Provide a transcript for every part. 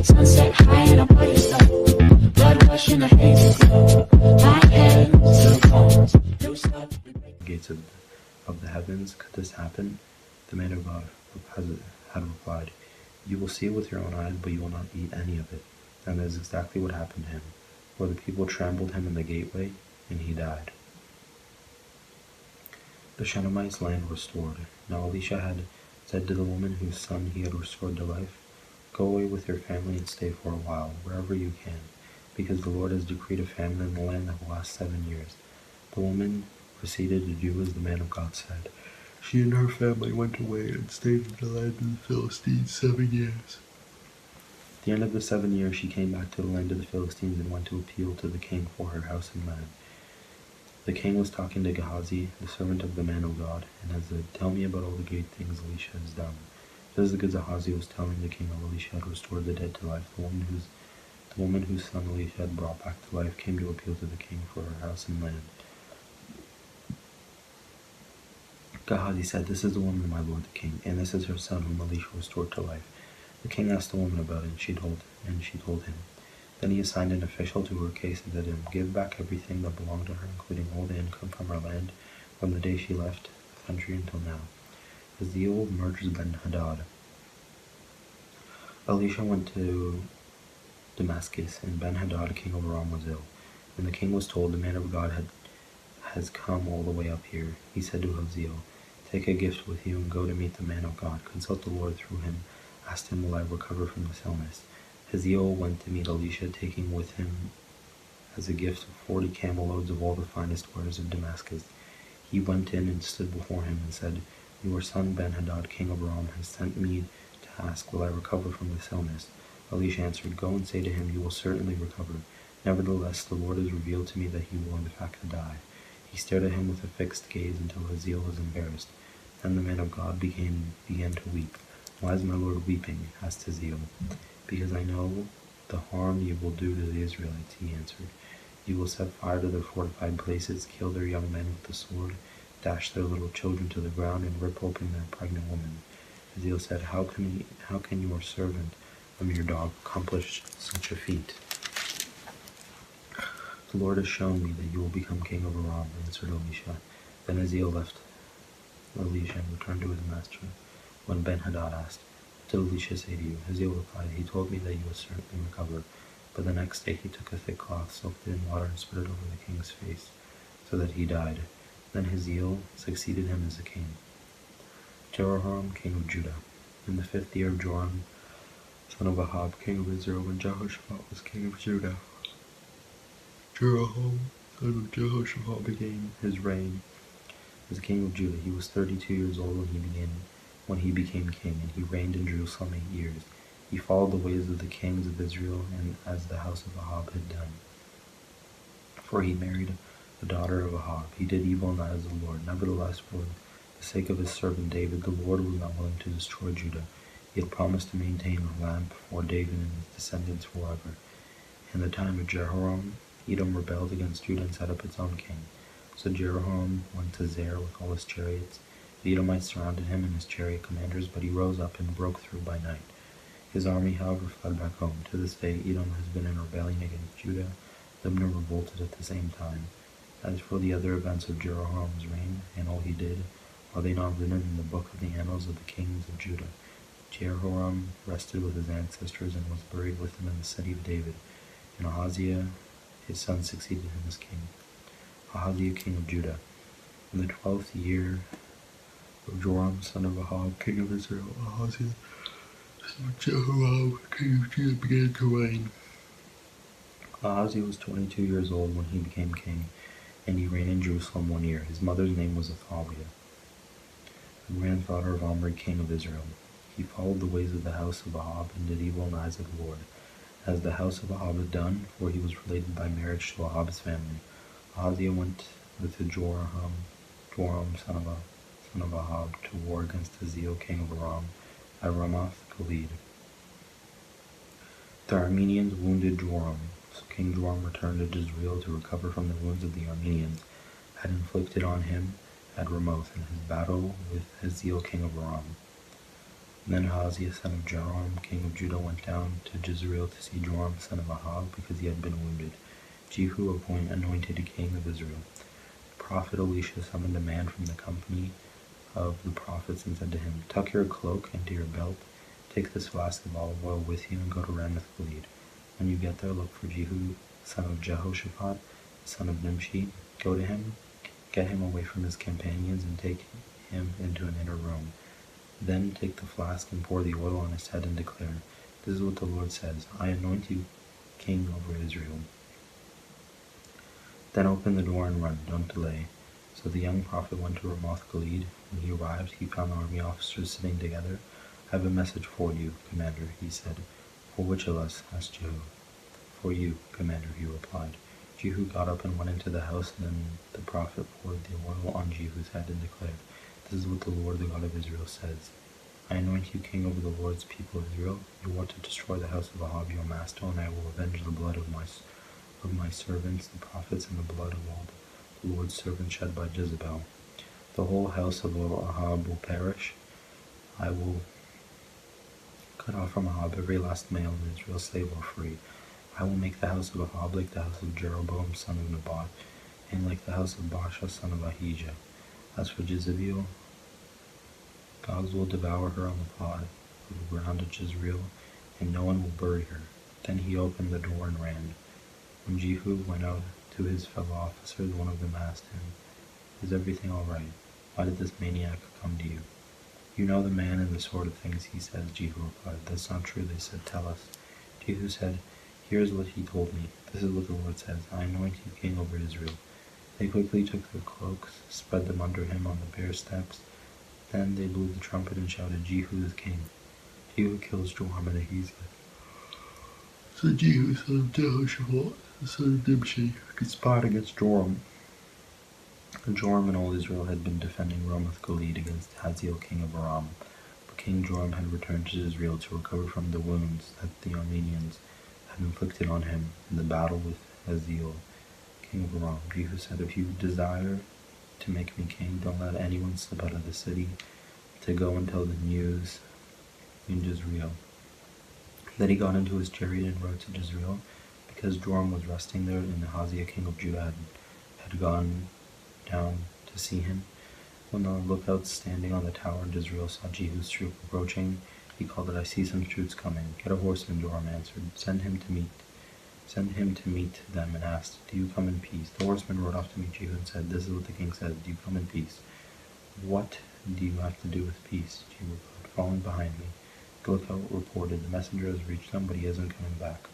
Sunset high and I'm by your side. Blood rush in a hazy glow. My hands to the bones. No stop. Gates of the heavens, could this happen? The man of God had replied, you will see it with your own eyes, but you will not eat any of it. And that is exactly what happened to him. For the people trampled him in the gateway, and he died. The Shunammite's land restored. Now Elisha had said to the woman whose son he had restored to life, go away with your family and stay for a while, wherever you can, because the Lord has decreed a famine in the land that will last 7 years. The woman proceeded to do as the man of God said. She and her family went away and stayed in the land of the Philistines 7 years. At the end of the 7 years, she came back to the land of the Philistines and went to appeal to the king for her house and land. The king was talking to Gehazi, the servant of the man of God, and said, tell me about all the great things Elisha has done. Just as Gehazi was telling the king how Elisha had restored the dead to life, the woman whose son Elisha had brought back to life came to appeal to the king for her house and land. Gehazi said, this is the woman, my lord the king, and this is her son whom Elisha restored to life. The king asked the woman about it, and she told him. Then he assigned an official to her case and said to him, give back everything that belonged to her, including all the income from her land, from the day she left the country until now. Hazael murders Ben-Hadad. Elisha went to Damascus, and Ben-Hadad, king of Aram, was ill. When the king was told the man of God has come all the way up here, he said to Hazael, take a gift with you and go to meet the man of God. Consult the Lord through him. Ask him, will I recover from this illness? Hazael went to meet Elisha, taking with him as a gift 40 camel loads of all the finest wares of Damascus. He went in and stood before him and said, your son Ben-Hadad, king of Aram, has sent me to ask, will I recover from this illness? Elisha answered, go and say to him, you will certainly recover. Nevertheless, the Lord has revealed to me that he will in fact die. He stared at him with a fixed gaze until Hazael was embarrassed. Then the man of God began to weep. Why is my Lord weeping? Asked Hazael. Because I know the harm you will do to the Israelites, he answered. You will set fire to their fortified places, kill their young men with the sword, dash their little children to the ground, and rip open their pregnant women. Hazael said, How can your servant, a mere dog, accomplish such a feat? The Lord has shown me that you will become king of Aram, answered Elisha. Then Hazael left Elisha and returned to his master. When Ben-Hadad asked, what did Elisha say to you? Hazael replied, he told me that you would certainly recover. But the next day he took a thick cloth, soaked it in water, and spread it over the king's face, so that he died. Then Hazael succeeded him as a king. Jehoram, king of Judah. In the 5th year of Joram, son of Ahab, king of Israel, when Jehoshaphat was king of Judah, Jehoram, son of Jehoshaphat, began his reign as king of Judah. He was 32 years old when he became king, and he reigned in Jerusalem 8 years. He followed the ways of the kings of Israel, and as the house of Ahab had done. For he married the daughter of Ahab. He did evil in the eyes of the Lord. Nevertheless, for the sake of his servant David, the Lord was not willing to destroy Judah. He had promised to maintain a lamp for David and his descendants forever. In the time of Jehoram, Edom rebelled against Judah and set up its own king. So Jehoram went to Zair with all his chariots. The Edomites surrounded him and his chariot commanders, but he rose up and broke through by night. His army, however, fled back home. To this day, Edom has been in rebellion against Judah. Libnah revolted at the same time. As for the other events of Jehoram's reign and all he did, are they not written in the book of the annals of the kings of Judah? Jehoram rested with his ancestors and was buried with them in the city of David. And Ahaziah, his son, succeeded him as king. Ahaziah, king of Judah. In the 12th year of Joram, son of Ahab, king of Israel, Ahaziah, son of Jehoram, king of Judah, began to reign. Ahaziah was 22 years old when he became king, and he reigned in Jerusalem 1 year. His mother's name was Athaliah, the granddaughter of Omri, king of Israel. He followed the ways of the house of Ahab and did evil in the eyes of the Lord, as the house of Ahab had done, for he was related by marriage to Ahab's family. Ahaziah went with Joram, son of Ahab, to war against Hazael, king of Aram, at Ramoth Gilead. The Arameans wounded Joram, so King Joram returned to Jezreel to recover from the wounds of the Arameans had inflicted on him at Ramoth in his battle with Hazael, king of Aram. Then Ahaziah son of Joram, king of Judah, went down to Jezreel to see Joram son of Ahab, because he had been wounded. Jehu anointed king of Israel. The prophet Elisha summoned a man from the company of the prophets and said to him, "Tuck your cloak into your belt, take this flask of olive oil with you, and go to Ramoth Gilead. When you get there, look for Jehu son of Jehoshaphat, son of Nimshi. Go to him, get him away from his companions, and take him into an inner room. Then take the flask and pour the oil on his head and declare, 'This is what the Lord says, I anoint you king over Israel.' Then open the door and run, don't delay." So the young prophet went to Ramoth Gilead. When he arrived, he found the army officers sitting together. "I have a message for you, commander," he said. "For which of us?" asked Jehu. "For you, commander," he replied. Jehu got up and went into the house, and then the prophet poured the oil on Jehu's head and declared, "This is what the Lord, the God of Israel, says. I anoint you king over the Lord's people Israel. You want to destroy the house of Ahab your master, and I will avenge the blood of my servants, the prophets, and the blood of all the Lord's servants shed by Jezebel. The whole house of Ahab will perish. I will cut off from Ahab every last male in Israel, slave or free. I will make the house of Ahab like the house of Jeroboam son of Nebat, and like the house of Baasha son of Ahijah. As for Jezebel, dogs will devour her on the plot of the ground at Jezreel, and no one will bury her." Then he opened the door and ran. When Jehu went out to his fellow officers, one of them asked him, "Is everything all right? Why did this maniac come to you?" "You know the man and the sort of things he says," Jehu replied. "That's not true," they said. "Tell us." Jehu said, "Here is what he told me. This is what the Lord says. I anoint you king over Israel." They quickly took their cloaks, spread them under him on the bare steps. Then they blew the trumpet and shouted, "Jehu is king." Jehu kills Joram and Ahaziah. So Jehu son of Jehoshaphat, the son of Nimshi, conspired against Joram. And Joram and all Israel had been defending Ramoth Gilead against Hazael king of Aram. But King Joram had returned to Israel to recover from the wounds that the Arameans had inflicted on him in the battle with Hazael king of Aram. Jehu said, "If you desire to make me king, don't let anyone slip out of the city to go and tell the news in Jezreel." Then he got into his chariot and rode to Jezreel, because Joram was resting there, and Ahaziah king of Judah had gone down to see him. When the lookouts standing on the tower in Jezreel saw Jehu's troop approaching, he called it, "I see some troops coming." "Get a horseman," Joram answered. Send him to meet them," and asked, "Do you come in peace?" The horseman rode off to meet Jehu and said, "This is what the king says. Do you come in peace?" "What do you have to do with peace?" Jehu replied, "Following behind me." The lookout reported, "The messenger has reached them, but he isn't coming back."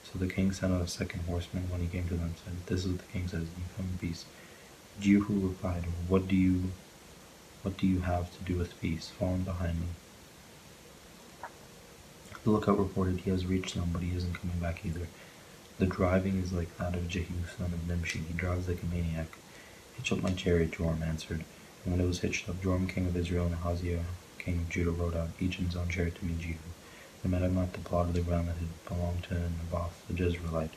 So the king sent out a second horseman. When he came to them, said, "This is what the king says. Do you come in peace?" Jehu replied, What do you have to do with peace? Following behind me." The lookout reported, "He has reached them, but he isn't coming back either. The driving is like that of Jehu son of Nimshi. He drives like a maniac." "Hitch up my chariot," Joram answered. And when it was hitched up, Joram king of Israel and Ahaziah king of Judah rode out, each in his own chariot, to meet Jehu. They met him at the plot of the ground that had belonged to Naboth the Jezreelite.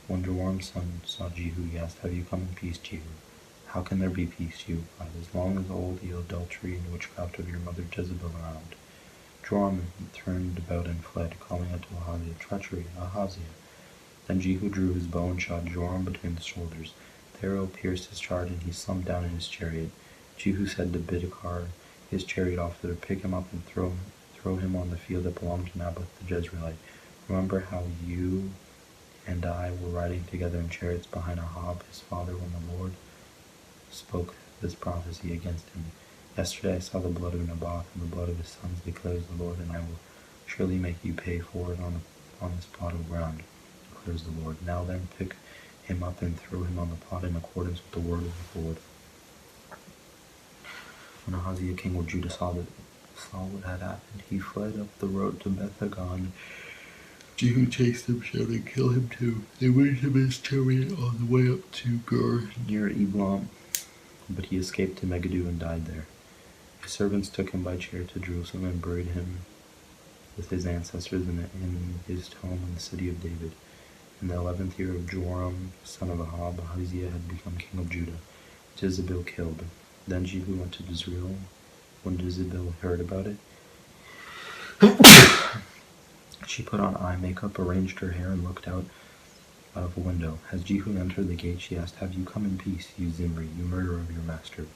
When Joram's son saw Jehu, he asked, "Have you come in peace, Jehu?" "How can there be peace?" Jehu replied. "As long as all the adultery and witchcraft of your mother Jezebel around." Joram turned about and fled, calling out to Ahaziah, "Treachery, Ahaziah!" Then Jehu drew his bow and shot Joram between the shoulders. The arrow pierced his heart, and he slumped down in his chariot. Jehu said to Bidkar, his chariot officer, "Pick him up and throw him on the field that belonged to Naboth the Jezreelite. Remember how you and I were riding together in chariots behind Ahab, his father, when the Lord spoke this prophecy against him. Yesterday I saw the blood of Naboth and the blood of his sons, declares the Lord, and I will surely make you pay for it on this plot of ground, declares the Lord. Now then, pick him up and throw him on the plot in accordance with the word of the Lord." When Ahaziah king of Judah saw what had happened, he fled up the road to Beth-Hagan. Jehu chased him, shouting, "Kill him too." They waited him in his chariot on the way up to Gur, near Eblam, but he escaped to Megiddo and died there. His servants took him by chariot to Jerusalem and buried him with his ancestors in his tomb in the city of David. In the 11th year of Joram, son of Ahab, Ahaziah had become king of Judah. Jezebel killed. Then Jehu went to Jezreel. When Jezebel heard about it, She put on eye makeup, arranged her hair, and looked out of a window. As Jihu entered the gate, she asked, "Have you come in peace, you Zimri, you murderer of your master?"